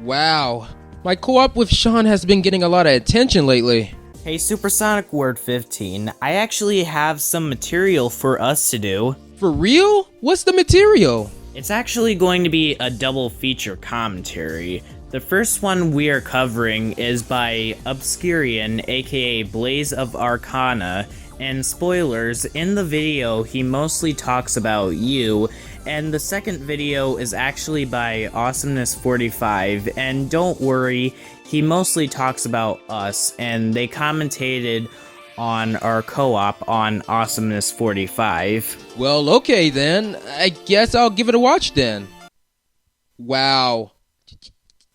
Wow, my co-op with Sean has been getting a lot of attention lately. Hey Supersonic Word 15, I actually have some material for us to do. For real? What's the material? It's actually going to be a double feature commentary. The first one we are covering is by Obscurian, aka Blaze of Arcana, and spoilers, in the video he mostly talks about you, and the second video is actually by Awesomeness 45, and don't worry, he mostly talks about us, and they commentated on our co-op on Awesomeness 45. Well, okay then, I guess I'll give it a watch then. Wow.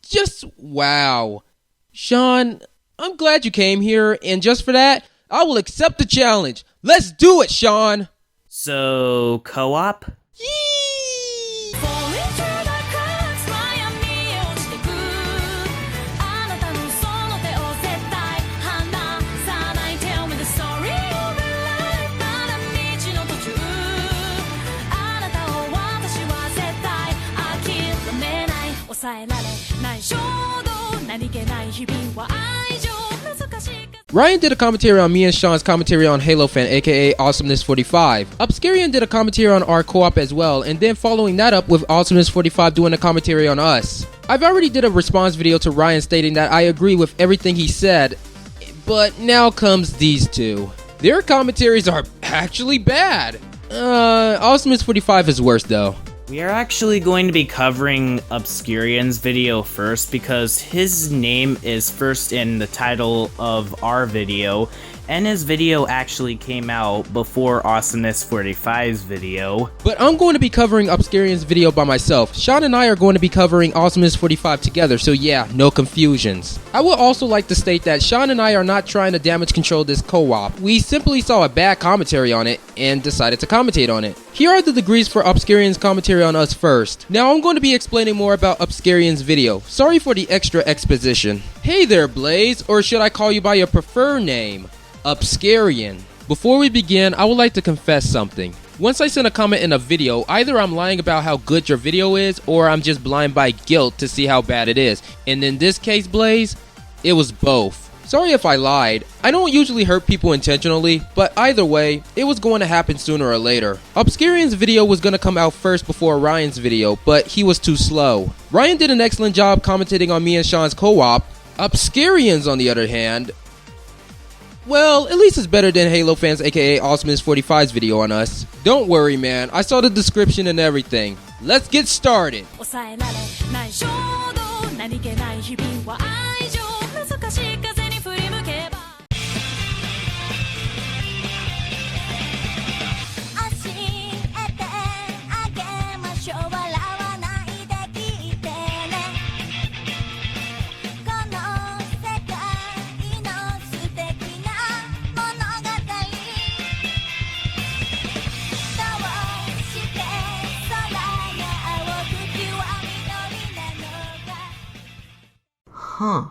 Just wow. Sean, I'm glad you came here, and just for that, I will accept the challenge. Let's do it, Sean! So, co-op? Yee! Ryan did a commentary on me and Sean's commentary on Halofan, aka Awesomeness 45. Obscurian did a commentary on our co-op as well, and then following that up with Awesomeness 45 doing a commentary on us. I've already did a response video to Ryan stating that I agree with everything he said, but now comes these two. Their commentaries are actually bad. Awesomeness 45 is worse though. We are actually going to be covering Obscurian's video first because his name is first in the title of our video, and his video actually came out before Awesomeness 45's video. But I'm going to be covering Obscurian's video by myself. Sean and I are going to be covering Awesomeness 45 together, so yeah, no confusions. I would also like to state that Sean and I are not trying to damage control this co-op. We simply saw a bad commentary on it and decided to commentate on it. Here are the degrees for Obscurian's commentary on us first. Now I'm going to be explaining more about Obscurian's video. Sorry for the extra exposition. Hey there, Blaze, or should I call you by your preferred name? Obscurian. Before we begin, I would like to confess something. Once I send a comment in a video, either I'm lying about how good your video is, or I'm just blind by guilt to see how bad it is. And in this case, Blaze, it was both. Sorry if I lied. I don't usually hurt people intentionally, but either way, it was going to happen sooner or later. Obscurian's video was going to come out first before Ryan's video, but he was too slow. Ryan did an excellent job commentating on me and Sean's co-op. Obscurian's, on the other hand, well, at least it's better than Halofan's aka Awesomeness 45's video on us. Don't worry, man, I saw the description and everything. Let's get started. Huh.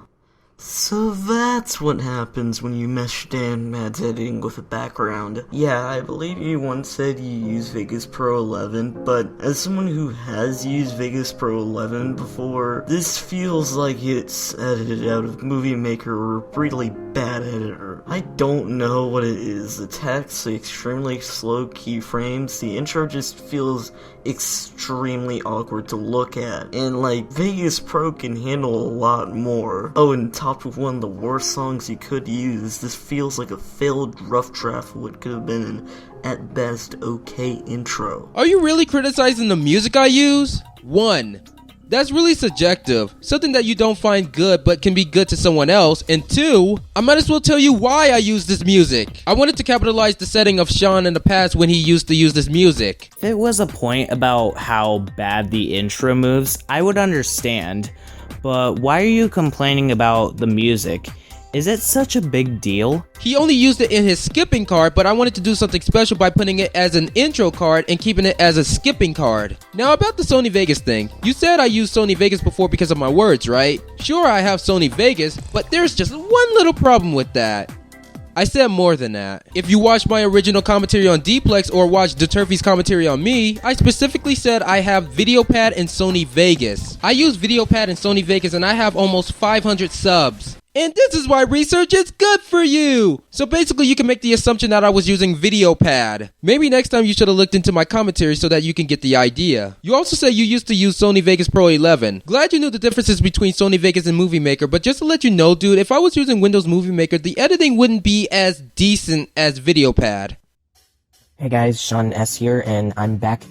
So that's what happens when you mesh Dan Mad's editing with a background. Yeah, I believe you once said you use Vegas Pro 11, but as someone who has used Vegas Pro 11 before, this feels like it's edited out of Movie Maker or a really bad editor. I don't know what it is. The text, the extremely slow keyframes, the intro just feels extremely awkward to look at, and like Vegas Pro can handle a lot more. Oh, and topped with one of the worst songs you could use, this feels like a failed rough draft of what could have been an at best okay intro. Are you really criticizing the music I use? 1. That's really subjective, something that you don't find good but can be good to someone else. And 2, I might as well tell you why I use this music. I wanted to capitalize the setting of Sean in the past when he used to use this music. If it was a point about how bad the intro moves, I would understand. But why are you complaining about the music? Is it such a big deal? He only used it in his skipping card, but I wanted to do something special by putting it as an intro card and keeping it as a skipping card. Now about the Sony Vegas thing. You said I used Sony Vegas before because of my words, right? Sure, I have Sony Vegas, but there's just one little problem with that. I said more than that. If you watch my original commentary on Dplex or watch Deturfy's commentary on me, I specifically said I have VideoPad and Sony Vegas. I use VideoPad and Sony Vegas and I have almost 500 subs. And this is why research is good for you! So basically you can make the assumption that I was using VideoPad. Maybe next time you should have looked into my commentary so that you can get the idea. You also say you used to use Sony Vegas Pro 11. Glad you knew the differences between Sony Vegas and Movie Maker, but just to let you know, dude, if I was using Windows Movie Maker, the editing wouldn't be as decent as VideoPad. Hey guys, Sean S here, and I'm back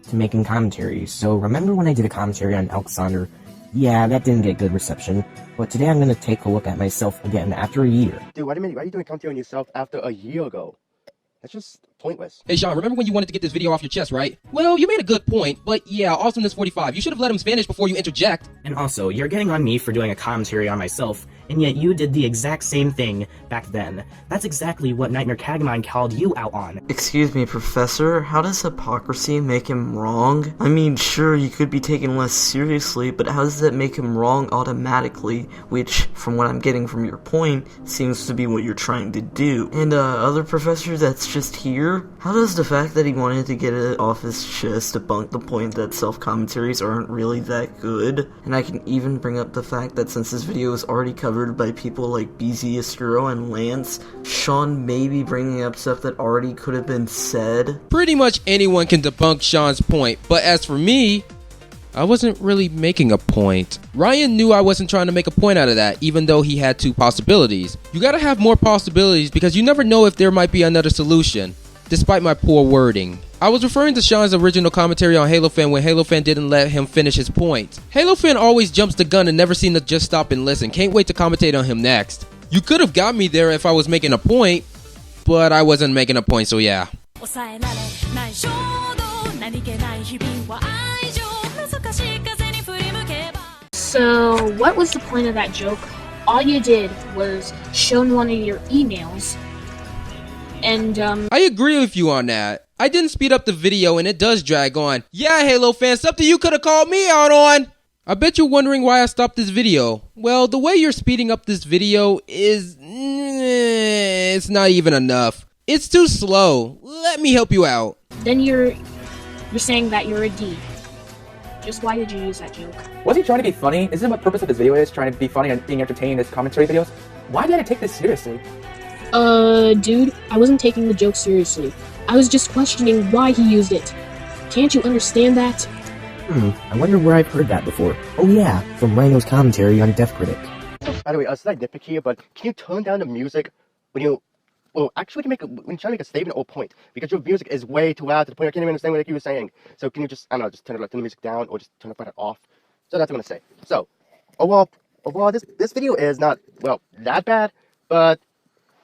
to making commentary. So remember when I did a commentary on Alexander? Yeah, that didn't get good reception, but today I'm gonna take a look at myself again after a year. Dude, why are you doing commentary on yourself after a year ago? That's just pointless. Hey Sean, remember when you wanted to get this video off your chest, right? Well, you made a good point, but yeah, Awesomeness 45. You should have let him finish before you interject. And also, you're getting on me for doing a commentary on myself, and yet you did the exact same thing back then. That's exactly what Nightmare Kagamine called you out on. Excuse me, Professor, how does hypocrisy make him wrong? I mean, sure, you could be taken less seriously, but how does that make him wrong automatically? Which, from what I'm getting from your point, seems to be what you're trying to do. And, other professor that's just here, how does the fact that he wanted to get it off his chest debunk the point that self-commentaries aren't really that good? And I can even bring up the fact that since this video is already covered by people like BZ Astro and Lance, Sean may be bringing up stuff that already could have been said. Pretty much anyone can debunk Sean's point, but as for me, I wasn't really making a point. Ryan knew I wasn't trying to make a point out of that, even though he had two possibilities. You gotta have more possibilities because you never know if there might be another solution, despite my poor wording. I was referring to Sean's original commentary on Halofan when Halofan didn't let him finish his point. Halofan always jumps the gun and never seemed to just stop and listen. Can't wait to commentate on him next. You could have got me there if I was making a point, but I wasn't making a point, so yeah. So, what was the point of that joke? All you did was show one of your emails, and, I agree with you on that. I didn't speed up the video and it does drag on. Yeah, Halo fans, something you could have called me out on! I bet you're wondering why I stopped this video. Well, the way you're speeding up this video is... it's not even enough. It's too slow. Let me help you out. then you're saying that you're a D. Just why did you use that joke? Was he trying to be funny? Isn't that what the purpose of this video is? Trying to be funny and being entertained as commentary videos? Why did I take this seriously? Dude, I wasn't taking the joke seriously. I was just questioning why he used it. Can't you understand that? I wonder where I've heard that before. Oh yeah, from Rhino's commentary on Death Critic. By the way, slight nitpick here, but can you turn down the music when you... Well, actually, when you're trying to make a statement or point, because your music is way too loud to the point I can't even understand what you were saying. So can you just, I don't know, just turn the music down or just turn it off? So that's what I'm going to say. So, overall, this video is not, well, that bad, but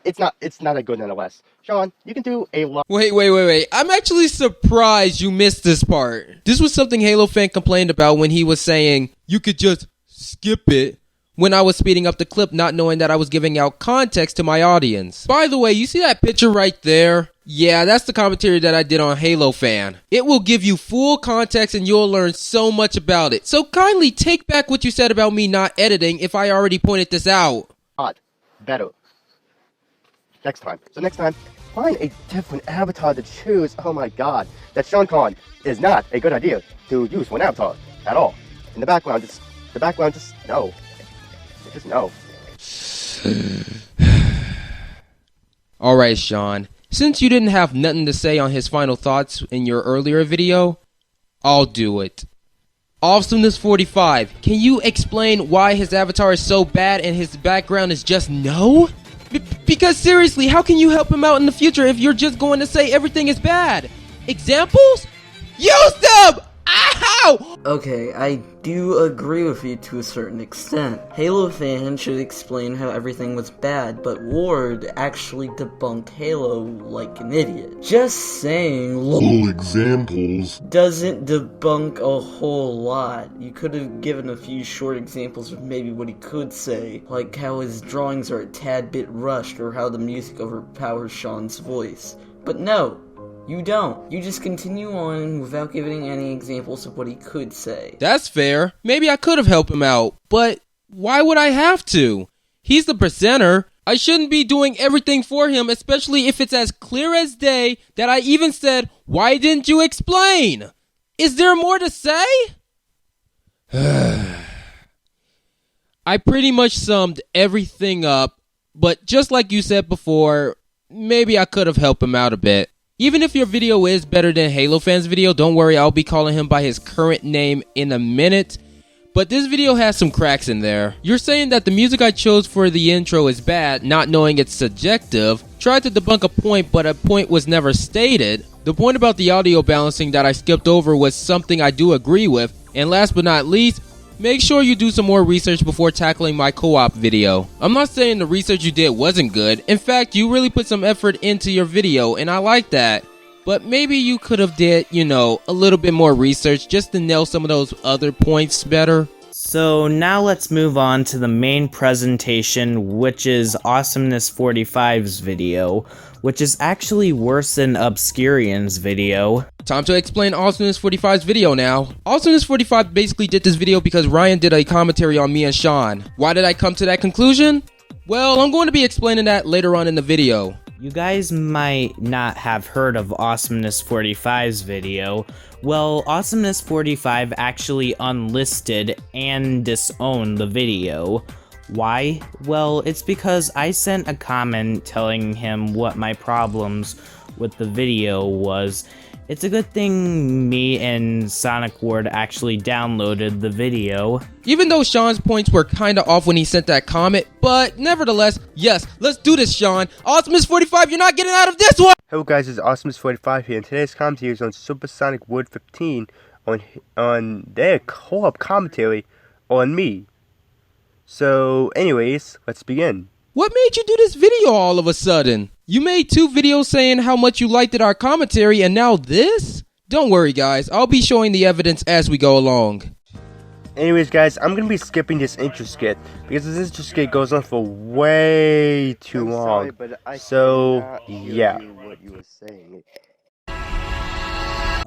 it's not that good nonetheless. Sean, you can do a lot. Wait. I'm actually surprised you missed this part. This was something Halofan complained about when he was saying, you could just skip it. When I was speeding up the clip, not knowing that I was giving out context to my audience. By the way, you see that picture right there? Yeah, that's the commentary that I did on Halofan. It will give you full context and you'll learn so much about it. So kindly take back what you said about me not editing if I already pointed this out. Better. Next time. So next time, find a different avatar to choose. Oh my god. That Sean Khan is not a good idea to use one avatar at all. In the background, just no. Just no. Alright, Sean. Since you didn't have nothing to say on his final thoughts in your earlier video, I'll do it. Awesomeness 45, can you explain why his avatar is so bad and his background is just no? Because seriously, how can you help him out in the future if you're just going to say everything is bad? Examples? Use them! Ow! Okay, I do agree with you to a certain extent. Halofan should explain how everything was bad, but Ward actually debunked Halo like an idiot. Just saying Little examples doesn't debunk a whole lot. You could have given a few short examples of maybe what he could say, like how his drawings are a tad bit rushed or how the music overpowers Sean's voice. But no. You don't. You just continue on without giving any examples of what he could say. That's fair. Maybe I could have helped him out, but why would I have to? He's the presenter. I shouldn't be doing everything for him, especially if it's as clear as day that I even said, "Why didn't you explain?" Is there more to say? I pretty much summed everything up, but just like you said before, maybe I could have helped him out a bit. Even if your video is better than Halofan's video, don't worry, I'll be calling him by his current name in a minute. But this video has some cracks in there. You're saying that the music I chose for the intro is bad, not knowing it's subjective. Tried to debunk a point, but a point was never stated. The point about the audio balancing that I skipped over was something I do agree with. And last but not least, make sure you do some more research before tackling my co-op video. I'm not saying the research you did wasn't good. In fact, you really put some effort into your video, and I like that. But maybe you could have did, a little bit more research just to nail some of those other points better. So now let's move on to the main presentation, which is Awesomeness 45's video, which is actually worse than Obscurian's video. Time to explain Awesomeness 45's video now. Awesomeness 45 basically did this video because Ryan did a commentary on me and Sean. Why did I come to that conclusion? Well, I'm going to be explaining that later on in the video. You guys might not have heard of Awesomeness 45's video. Well, Awesomeness 45 actually unlisted and disowned the video. Why? Well, it's because I sent a comment telling him what my problems with the video was. It's a good thing me and Sonic Ward actually downloaded the video. Even though Sean's points were kinda off when he sent that comment, but nevertheless, yes, let's do this, Sean. Awesomeness 45, you're not getting out of this one! Hello guys, it's Awesomeness45 here, and today's commentary is on Supersonic Word 15 on their co-op commentary on me. So, anyways, let's begin. What made you do this video all of a sudden? You made 2 videos saying how much you liked our commentary, and now this? Don't worry guys, I'll be showing the evidence as we go along. Anyways guys, I'm going to be skipping this intro skit, because this intro skit goes on for way too long. So, yeah.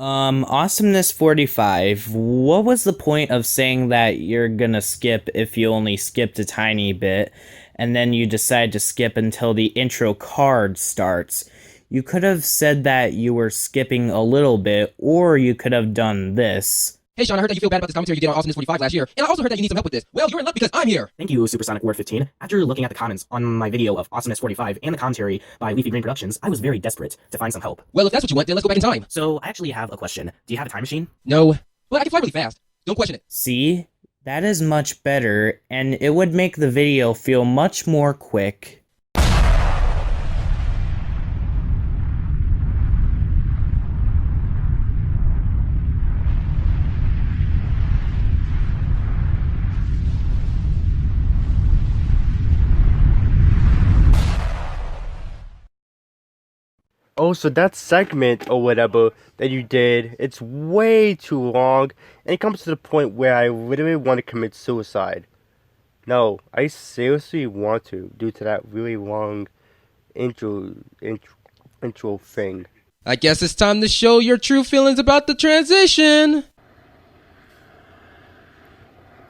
Awesomeness 45, what was the point of saying that you're gonna skip if you only skipped a tiny bit, and then you decide to skip until the intro card starts? You could have said that you were skipping a little bit, or you could have done this. Hey Sean, I heard that you feel bad about this commentary you did on Awesomeness 45 last year, and I also heard that you need some help with this. Well, you're in luck because I'm here! Thank you, Supersonic Word 15. After looking at the comments on my video of Awesomeness 45 and the commentary by Leafy Green Productions, I was very desperate to find some help. Well, if that's what you want, then let's go back in time. So, I actually have a question. Do you have a time machine? No. But I can fly really fast. Don't question it. See? That is much better, and it would make the video feel much more quick. Oh, so that segment or whatever that you did, it's way too long, and it comes to the point where I literally want to commit suicide. No, I seriously want to, due to that really long intro thing. I guess it's time to show your true feelings about the transition.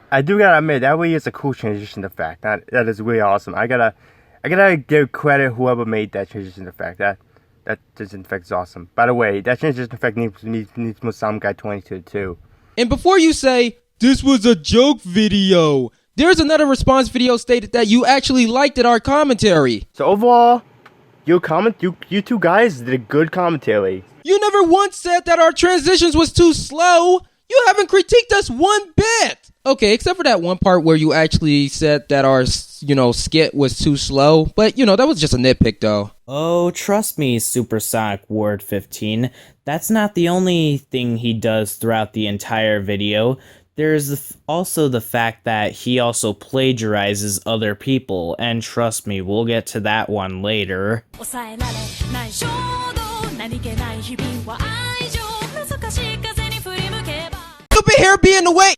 I do gotta admit, that really is a cool transition effect. That is really awesome. I gotta give credit whoever made that transition effect. That transition effect is awesome. By the way, that transition effect needs more Sound Guy 22 too. And before you say, this was a joke video, there's another response video stated that you actually liked our commentary. So overall, you two guys did a good commentary. You never once said that our transitions was too slow. You haven't critiqued us one bit. Okay, except for that one part where you actually said that our, skit was too slow. But, that was just a nitpick, though. Oh, trust me, Supersonic Ward 15. That's not the only thing he does throughout the entire video. There's also the fact that he also plagiarizes other people. And trust me, we'll get to that one later. Stupid hair be in the way!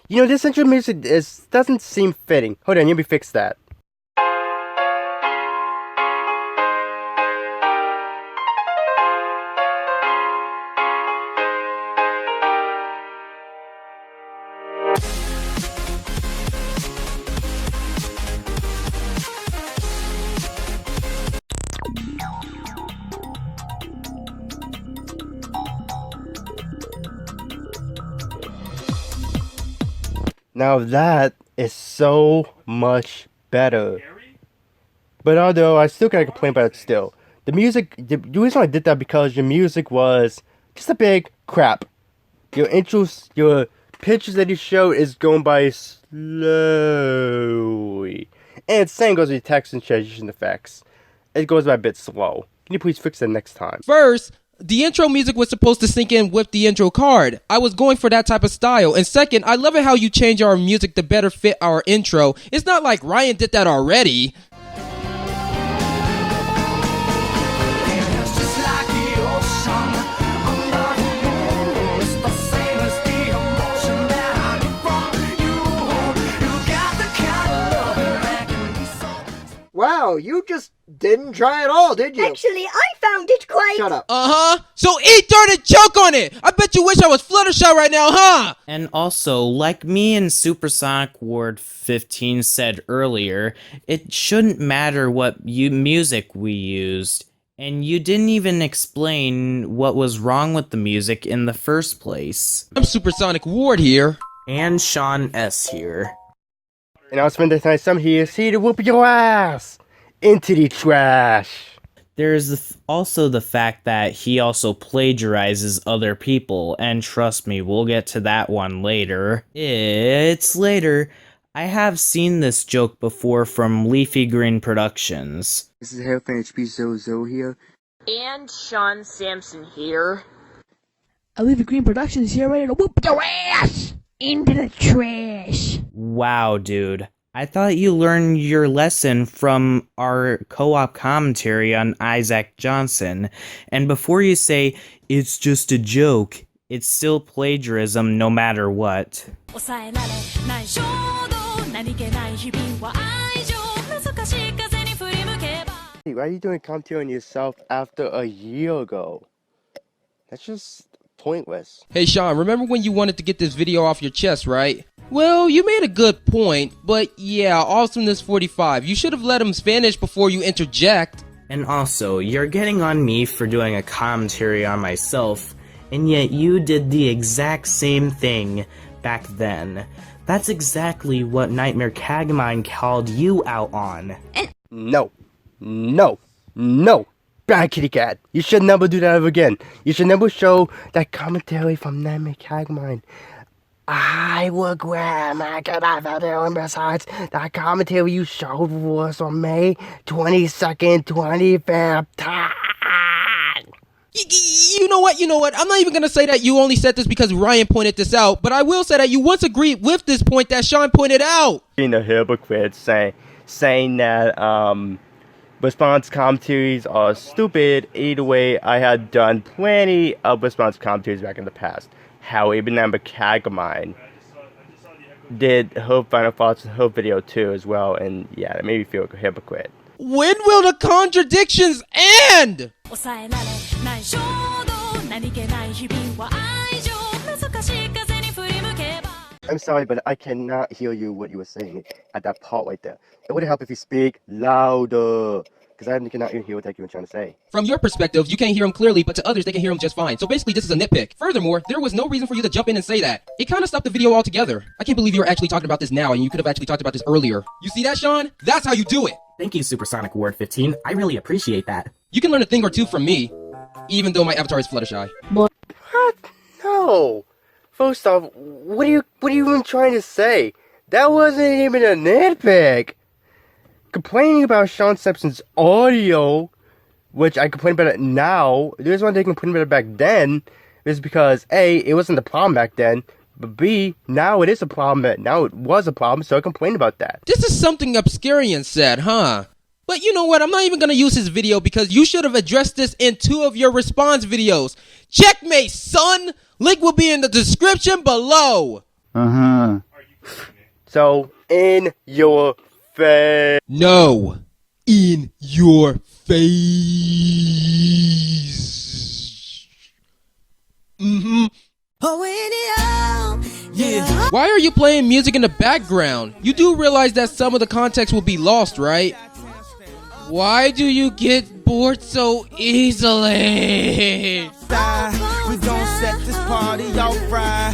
This intro music doesn't seem fitting. Hold on, let me fix that. Now that is so much better. But although I still gotta complain about it still. The music, the reason I did that because your music was just a big crap. Your intros, your pictures that you show is going by slowly. And same goes with your text and transition effects. It goes by a bit slow. Can you please fix that next time? First, the intro music was supposed to sync in with the intro card. I was going for that type of style. And second, I love it how you change our music to better fit our intro. It's not like Ryan did that already. Wow, you just didn't try at all, did you? Actually, I found it quite... Shut up. So eat dirt and choke on it! I bet you wish I was Fluttershy right now, huh? And also, like me and Supersonic Ward 15 said earlier, it shouldn't matter what music we used. And you didn't even explain what was wrong with the music in the first place. I'm Supersonic Ward here. And Sean S. here. And I'll spend the time some here to whoop your ass into the trash. There's also the fact that he also plagiarizes other people, and trust me, we'll get to that one later. It's later. I have seen this joke before from Leafy Green Productions. This is Halofan HB00 here. And Sean Sampson here. Leafy Green Productions here, ready to whoop your ass into the trash. Wow, dude. I thought you learned your lesson from our co-op commentary on Isaac Johnson. And before you say, it's just a joke, it's still plagiarism no matter what. Why are you doing commentary on yourself after a year ago? That's just pointless. Hey Sean, remember when you wanted to get this video off your chest, right? Well, you made a good point, but yeah, Awesomeness 45. You should have let him finish before you interject. And also, you're getting on me for doing a commentary on myself, and yet you did the exact same thing back then. That's exactly what Nightmare Kagmine called you out on. No. Bad kitty cat. You should never do that ever again. You should never show that commentary from Nightmare Kagmine. I will grab my video, and besides, that commentary you showed was on May 22nd, 2015. You know what? I'm not even gonna say that you only said this because Ryan pointed this out, but I will say that you once agreed with this point that Sean pointed out. Being a hypocrite saying that, response commentaries are stupid. Either way, I had done plenty of response commentaries back in the past. How even Nightmare Kagmine did her Final Thoughts and her video too as well, and yeah, that made me feel like a hypocrite. When will the contradictions end? I'm sorry, but I cannot hear what you were saying at that part right there. It would help if you speak louder, because I cannot even hear what you were trying to say. From your perspective, you can't hear him clearly, but to others, they can hear him just fine. So basically, this is a nitpick. Furthermore, there was no reason for you to jump in and say that. It kind of stopped the video altogether. I can't believe you're actually talking about this now, and you could have actually talked about this earlier. You see that, Sean? That's how you do it. Thank you, Supersonic Ward 15. I really appreciate that. You can learn a thing or two from me, even though my avatar is Fluttershy. What? No. First off, what are you even trying to say? That wasn't even a nitpick. Complaining about Sean Simpson's audio, which I complain about it now. The reason why they complained about it back then is because A, it wasn't a problem back then, but B, now it is a problem. Now it was a problem, so I complained about that. This is something Obscurian said, huh? But you know what? I'm not even gonna use his video because you should have addressed this in 2 of your response videos. Checkmate, son! Link will be in the description below. So, in your face. No. In your face. Yeah. Why are you playing music in the background? You do realize that some of the context will be lost, right? Why do you get bored so easily? We gon' set this party off right.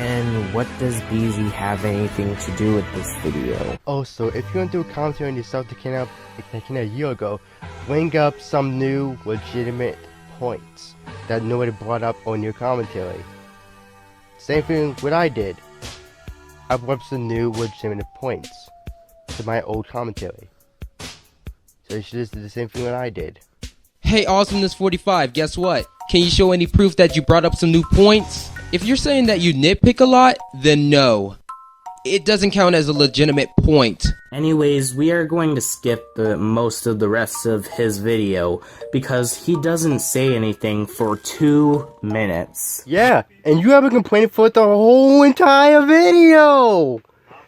And what does BZ have anything to do with this video? Oh, so if you're gonna do a commentary on yourself that came out a year ago, bring up some new legitimate points that nobody brought up on your commentary. Same thing what I did. I brought up some new legitimate points to my old commentary. So you should just do the same thing that I did. Hey, Awesomeness 45, guess what? Can you show any proof that you brought up some new points? If you're saying that you nitpick a lot, then no. It doesn't count as a legitimate point. Anyways, we are going to skip most of the rest of his video because he doesn't say anything for 2 minutes. Yeah, and you have been complaining for the whole entire video!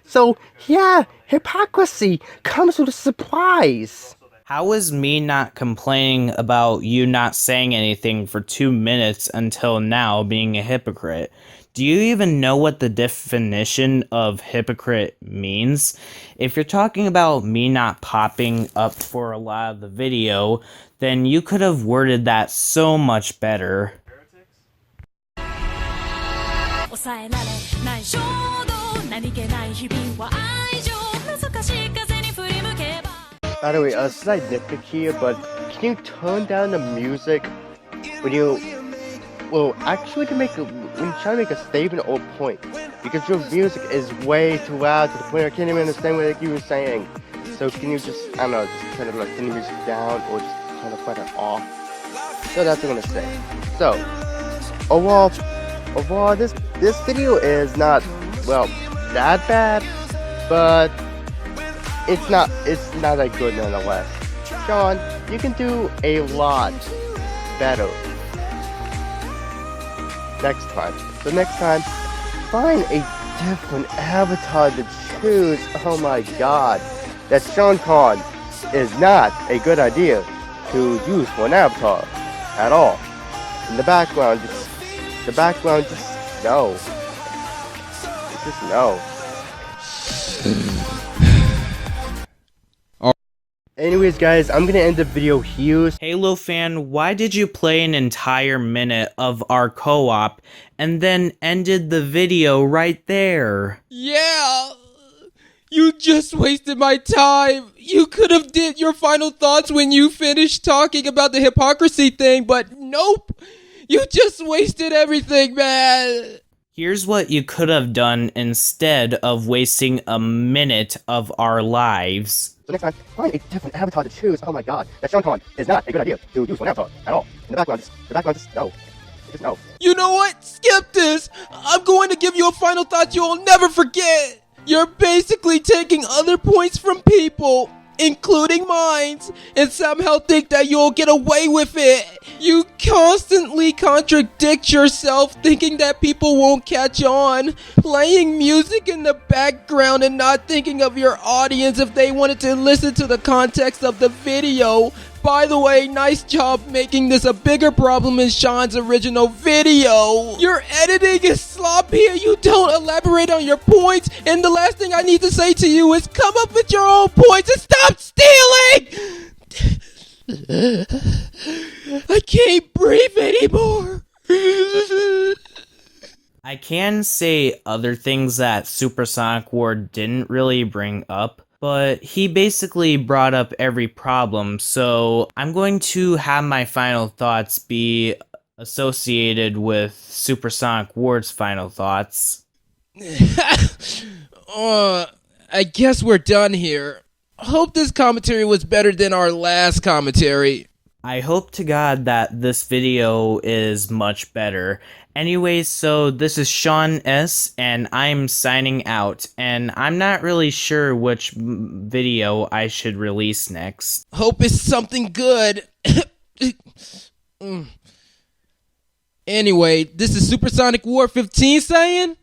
So, yeah, hypocrisy comes with a surprise. How is me not complaining about you not saying anything for 2 minutes until now being a hypocrite? Do you even know what the definition of hypocrite means? If you're talking about me not popping up for a lot of the video, then you could have worded that so much better. By the way, slight nitpick here, but can you turn down the music when you... Well, actually when you try to make a statement or point, because your music is way too loud to the point I can't even understand what you were saying. So can you just, I don't know, just turn the music down or just turn the button off? So that's what I'm gonna say. So, overall, this video is not, well, that bad, but it's not that good nonetheless. Sean, you can do a lot better next time. So next time, find a different avatar to choose. Oh my god. That Sean Khan is not a good idea to use for an avatar at all. In the background, just no. Just no. Anyways, guys, I'm gonna end the video here. Halofan, why did you play an entire minute of our co-op and then ended the video right there? Yeah! You just wasted my time! You could have did your final thoughts when you finished talking about the hypocrisy thing, but nope! You just wasted everything, man! Here's what you could have done instead of wasting a minute of our lives. So next time, find a different avatar to choose. Oh my god, that Sean Khan is not a good idea to use for an avatar at all. In the background, just no. Just no. You know what? Skip this! I'm going to give you a final thought you'll never forget! You're basically taking other points from people, including mine, and somehow think that you'll get away with it. You constantly contradict yourself, thinking that people won't catch on, playing music in the background and not thinking of your audience if they wanted to listen to the context of the video. By the way, nice job making this a bigger problem in Sean's original video. Your editing is sloppy and you don't elaborate on your points. And the last thing I need to say to you is come up with your own points and stop stealing! I can't breathe anymore. I can say other things that Supersonic Ward didn't really bring up, but he basically brought up every problem, so I'm going to have my final thoughts be associated with Supersonic Ward's final thoughts. I guess we're done here. Hope this commentary was better than our last commentary. I hope to God that this video is much better. Anyways, so this is Sean S, and I'm signing out, and I'm not really sure which video I should release next. Hope it's something good. Anyway, this is Supersonic War 15 saying,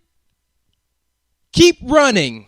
keep running.